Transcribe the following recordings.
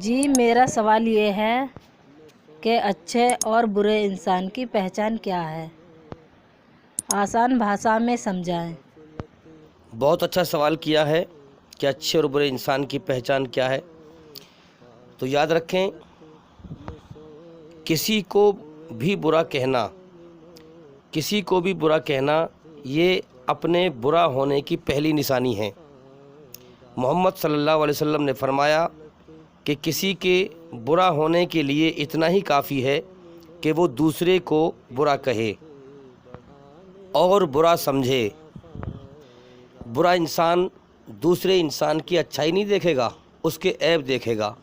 جی میرا سوال یہ ہے کہ اچھے اور برے انسان کی پہچان کیا ہے؟ آسان بھاشا میں سمجھائیں۔ بہت اچھا سوال کیا ہے کہ اچھے اور برے انسان کی پہچان کیا ہے۔ تو یاد رکھیں، کسی کو بھی برا کہنا یہ اپنے برا ہونے کی پہلی نشانی ہے۔ محمد صلی اللہ علیہ وسلم نے فرمایا کہ کسی کے برا ہونے کے لیے اتنا ہی کافی ہے کہ وہ دوسرے کو برا کہے اور برا سمجھے۔ برا انسان دوسرے انسان کی اچھائی نہیں دیکھے گا، اس کے عیب دیکھے گا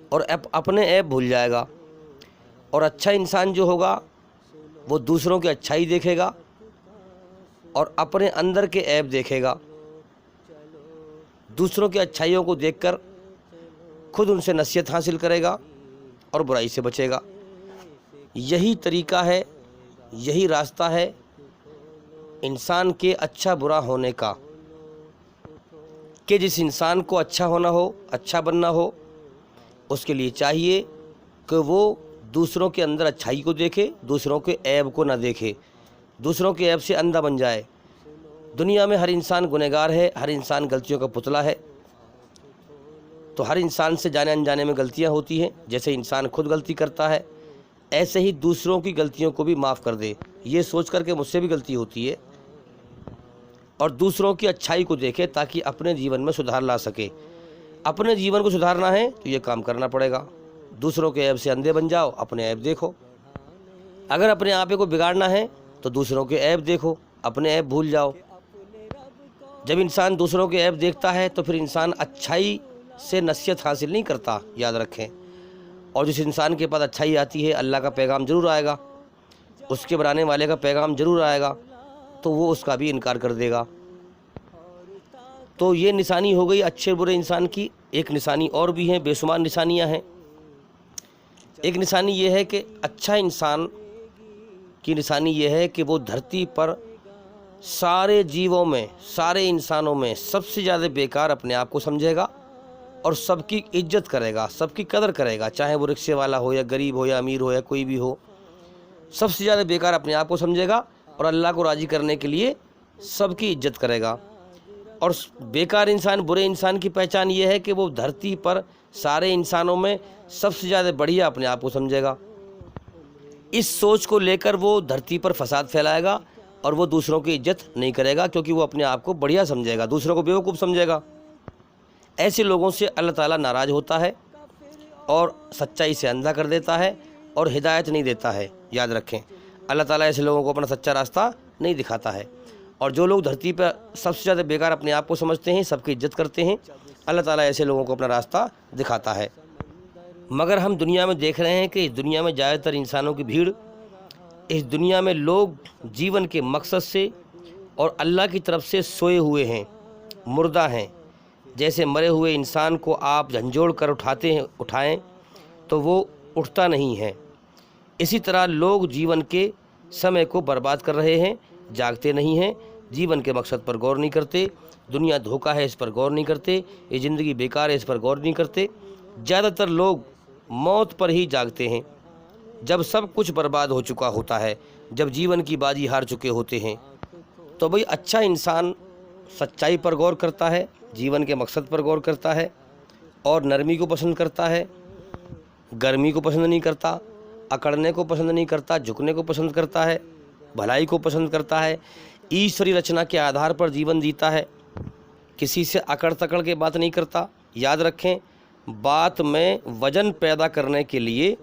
اور اپنے عیب بھول جائے گا، اور اچھا انسان جو ہوگا وہ دوسروں کی اچھائی دیکھے گا اور اپنے اندر کے عیب دیکھے گا۔ دوسروں کی اچھائیوں کو دیکھ کر خود ان سے نصیحت حاصل کرے گا اور برائی سے بچے گا۔ یہی طریقہ ہے، یہی راستہ ہے انسان کے اچھا برا ہونے کا، کہ جس انسان کو اچھا ہونا ہو، اچھا بننا ہو، اس کے لیے چاہیے کہ وہ دوسروں کے اندر اچھائی کو دیکھے، دوسروں کے عیب کو نہ دیکھے، دوسروں کے عیب سے اندھا بن جائے۔ دنیا میں ہر انسان گنہگار ہے، ہر انسان غلطیوں کا پتلا ہے، تو ہر انسان سے جانے انجانے میں غلطیاں ہوتی ہیں۔ جیسے انسان خود غلطی کرتا ہے، ایسے ہی دوسروں کی غلطیوں کو بھی معاف کر دے، یہ سوچ کر کہ مجھ سے بھی غلطی ہوتی ہے، اور دوسروں کی اچھائی کو دیکھے تاکہ اپنے جیون میں سدھار لا سکے۔ اپنے جیون کو سدھارنا ہے تو یہ کام کرنا پڑے گا۔ دوسروں کے عیب سے اندھے بن جاؤ، اپنے عیب دیکھو۔ اگر اپنے آپ کو بگاڑنا ہے تو دوسروں کے عیب دیکھو، اپنے عیب بھول جاؤ۔ جب انسان دوسروں کے عیب دیکھتا ہے تو پھر انسان اچھائی سے نصیحت حاصل نہیں کرتا، یاد رکھیں۔ اور جس انسان کے پاس اچھائی آتی ہے، اللہ کا پیغام ضرور آئے گا، اس کے بنانے والے کا پیغام ضرور آئے گا، تو وہ اس کا بھی انکار کر دے گا۔ تو یہ نشانی ہو گئی اچھے برے انسان کی۔ ایک نشانی اور بھی ہے، بے شمار نشانیاں ہیں۔ ایک نشانی یہ ہے کہ اچھا انسان کی نشانی یہ ہے کہ وہ دھرتی پر سارے جیووں میں، سارے انسانوں میں سب سے زیادہ بیکار اپنے آپ کو سمجھے گا اور سب کی عزت کرے گا، سب کی قدر کرے گا، چاہے وہ رکشے والا ہو یا غریب ہو یا امیر ہو یا کوئی بھی ہو، سب سے زیادہ بیکار اپنے آپ کو سمجھے گا اور اللہ کو راضی کرنے کے لیے سب کی عزت کرے گا۔ اور بیکار انسان، برے انسان کی پہچان یہ ہے کہ وہ دھرتی پر سارے انسانوں میں سب سے زیادہ بڑھیا اپنے آپ کو سمجھے گا۔ اس سوچ کو لے کر وہ دھرتی پر فساد پھیلائے گا اور وہ دوسروں کی عزت نہیں کرے گا، کیونکہ وہ اپنے آپ کو بڑھیا سمجھے گا، دوسروں کو بیوقوف سمجھے گا۔ ایسے لوگوں سے اللہ تعالیٰ ناراض ہوتا ہے اور سچائی سے اندھا کر دیتا ہے اور ہدایت نہیں دیتا ہے، یاد رکھیں۔ اللہ تعالیٰ ایسے لوگوں کو اپنا سچا راستہ نہیں دکھاتا ہے۔ اور جو لوگ دھرتی پہ سب سے زیادہ بیکار اپنے آپ کو سمجھتے ہیں، سب کی عزت کرتے ہیں، اللہ تعالیٰ ایسے لوگوں کو اپنا راستہ دکھاتا ہے۔ مگر ہم دنیا میں دیکھ رہے ہیں کہ اس دنیا میں زیادہ تر انسانوں کی بھیڑ، اس دنیا میں لوگ جیون کے مقصد سے اور اللہ کی طرف سے سوئے ہوئے ہیں، مردہ ہیں۔ جیسے مرے ہوئے انسان کو آپ جھنجھوڑ کر اٹھائیں تو وہ اٹھتا نہیں ہے، اسی طرح لوگ جیون کے سمے کو برباد کر رہے ہیں، جاگتے نہیں ہیں، جیون کے مقصد پر غور نہیں کرتے، دنیا دھوکہ ہے اس پر غور نہیں کرتے، یہ زندگی بیکار ہے اس پر غور نہیں کرتے۔ زیادہ تر لوگ موت پر ہی جاگتے ہیں جب سب کچھ برباد ہو چکا ہوتا ہے، جب جیون کی بازی ہار چکے ہوتے ہیں۔ تو بھئی اچھا انسان سچائی پر غور کرتا ہے، جیون کے مقصد پر غور کرتا ہے اور نرمی کو پسند کرتا ہے، گرمی کو پسند نہیں کرتا، اکڑنے کو پسند نہیں کرتا، جھکنے کو پسند کرتا ہے، بھلائی کو پسند کرتا ہے، ایشوری رچنا کے آدھار پر جیون جیتا ہے، کسی سے اکڑ تکڑ کے بات نہیں کرتا۔ یاد رکھیں، بات میں وزن پیدا کرنے کے لیے،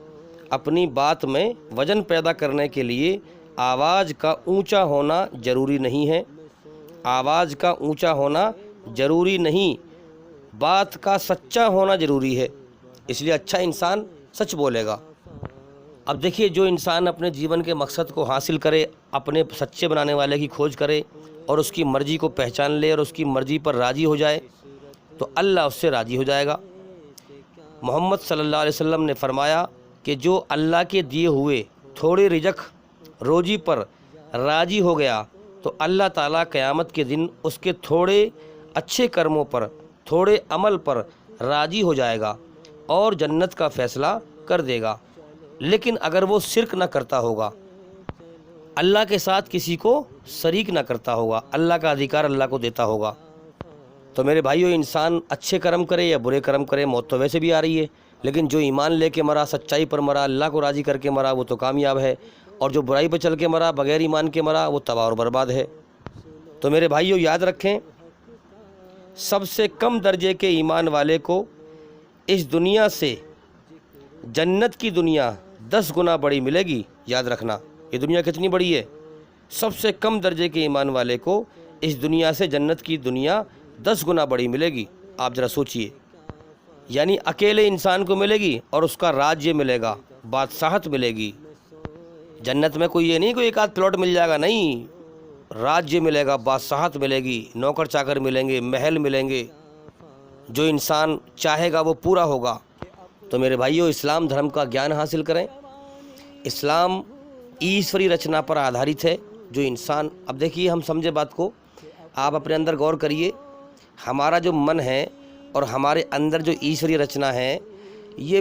اپنی بات میں وزن پیدا کرنے کے لیے آواز کا اونچا ہونا ضروری نہیں ہے، آواز کا اونچا ہونا ضروری نہیں، بات کا سچا ہونا ضروری ہے۔ اس لیے اچھا انسان سچ بولے گا۔ اب دیکھیے، جو انسان اپنے جیون کے مقصد کو حاصل کرے، اپنے سچے بنانے والے کی کھوج کرے اور اس کی مرضی کو پہچان لے اور اس کی مرضی پر راضی ہو جائے تو اللہ اس سے راضی ہو جائے گا۔ محمد صلی اللہ علیہ وسلم نے فرمایا کہ جو اللہ کے دیے ہوئے تھوڑے رزق روزی پر راضی ہو گیا تو اللہ تعالیٰ قیامت کے دن اس کے تھوڑے اچھے کرموں پر، تھوڑے عمل پر راضی ہو جائے گا۔ اور جنت کا فیصلہ کر دے گا۔ لیکن اگر وہ شرک نہ کرتا ہوگا، اللہ کے ساتھ کسی کو شریک نہ کرتا ہوگا، اللہ کا ادھیکار اللہ کو دیتا ہوگا، تو میرے بھائیو انسان اچھے کرم کرے یا برے کرم کرے، موت تو ویسے بھی آ رہی ہے، لیکن جو ایمان لے کے مرا، سچائی پر مرا، اللہ کو راضی کر کے مرا، وہ تو کامیاب ہے، اور جو برائی پہ چل کے مرا، بغیر ایمان کے مرا، وہ تباہ اور برباد ہے۔ تو میرے بھائیو یاد رکھیں، سب سے کم درجے کے ایمان والے کو اس دنیا سے جنت کی دنیا 10 گنا بڑی ملے گی۔ یاد رکھنا، یہ دنیا کتنی بڑی ہے؟ سب سے کم درجے کے ایمان والے کو اس دنیا سے جنت کی دنیا 10 گنا بڑی ملے گی۔ آپ ذرا سوچئے، یعنی اکیلے انسان کو ملے گی اور اس کا راجیہ ملے گا، بادشاہت ملے گی۔ جنت میں کوئی یہ نہیں کوئی ایک آدھ پلاٹ مل جائے گا، نہیں، راجیہ ملے گا، بادشاہت ملے گی، نوکر چاکر ملیں گے، محل ملیں گے، جو انسان چاہے گا وہ پورا ہوگا۔ تو میرے بھائیو اسلام دھرم کا گیان حاصل کریں۔ اسلام ایشوری رچنا پر آدھارت ہے، جو انسان، اب دیکھیے ہم سمجھے بات کو، آپ اپنے اندر غور کریے، ہمارا جو من ہے اور ہمارے اندر جو ایشوری رچنا ہے، یہ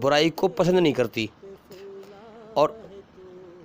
برائی کو پسند نہیں کرتی، اور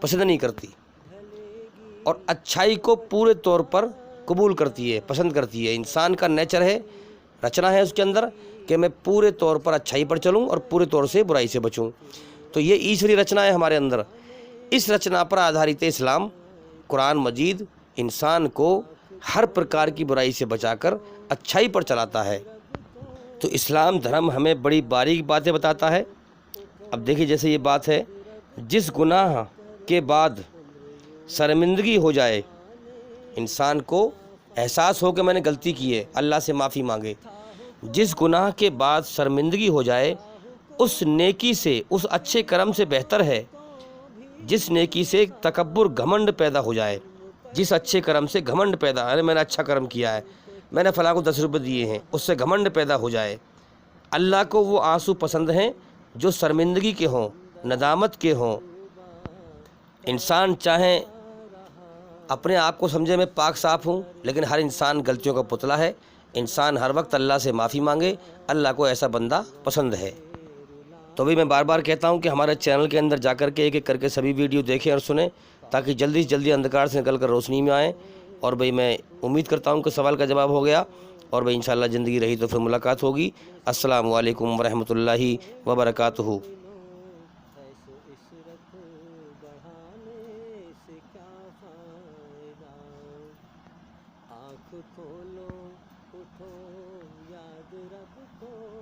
پسند نہیں کرتی، اور اچھائی کو پورے طور پر قبول کرتی ہے، پسند کرتی ہے۔ انسان کا نیچر ہے، رچنا ہے اس کے اندر کہ میں پورے طور پر اچھائی پر چلوں اور پورے طور سے برائی سے بچوں۔ تو یہ ایشوری رچنا ہے ہمارے اندر، اس رچنا پر آدھارت اسلام۔ قرآن مجید انسان کو ہر پرکار کی برائی سے بچا کر اچھائی پر چلاتا ہے۔ تو اسلام دھرم ہمیں بڑی باریک باتیں بتاتا ہے۔ اب دیکھیے جیسے یہ بات ہے، جس گناہ کے بعد شرمندگی ہو جائے، انسان کو احساس ہو کہ میں نے غلطی کی ہے، اللہ سے معافی مانگے، جس گناہ کے بعد شرمندگی ہو جائے، اس نیکی سے، اس اچھے کرم سے بہتر ہے جس نیکی سے تکبر، گھمنڈ پیدا ہو جائے۔ جس اچھے کرم سے گھمنڈ پیدا، ارے میں نے اچھا کرم کیا ہے، میں نے فلاں کو 10 روپے دیے ہیں، اس سے گھمنڈ پیدا ہو جائے۔ اللہ کو وہ آنسو پسند ہیں جو شرمندگی کے ہوں، ندامت کے ہوں۔ انسان چاہیں اپنے آپ کو سمجھے میں پاک صاف ہوں، لیکن ہر انسان غلطیوں کا پتلا ہے۔ انسان ہر وقت اللہ سے معافی مانگے، اللہ کو ایسا بندہ پسند ہے۔ تو بھی میں بار بار کہتا ہوں کہ ہمارے چینل کے اندر جا کر کے ایک ایک کر کے سبھی ویڈیو دیکھیں اور سنیں، تاکہ جلدی سے جلدی اندھکار سے نکل کر روشنی میں آئیں۔ اور بھئی میں امید کرتا ہوں کہ سوال کا جواب ہو گیا، اور بھئی انشاءاللہ زندگی رہی تو پھر ملاقات ہوگی۔ السلام علیکم ورحمۃ اللہ وبرکاتہ۔ آنکھ کھولو اٹھو یاد رب کو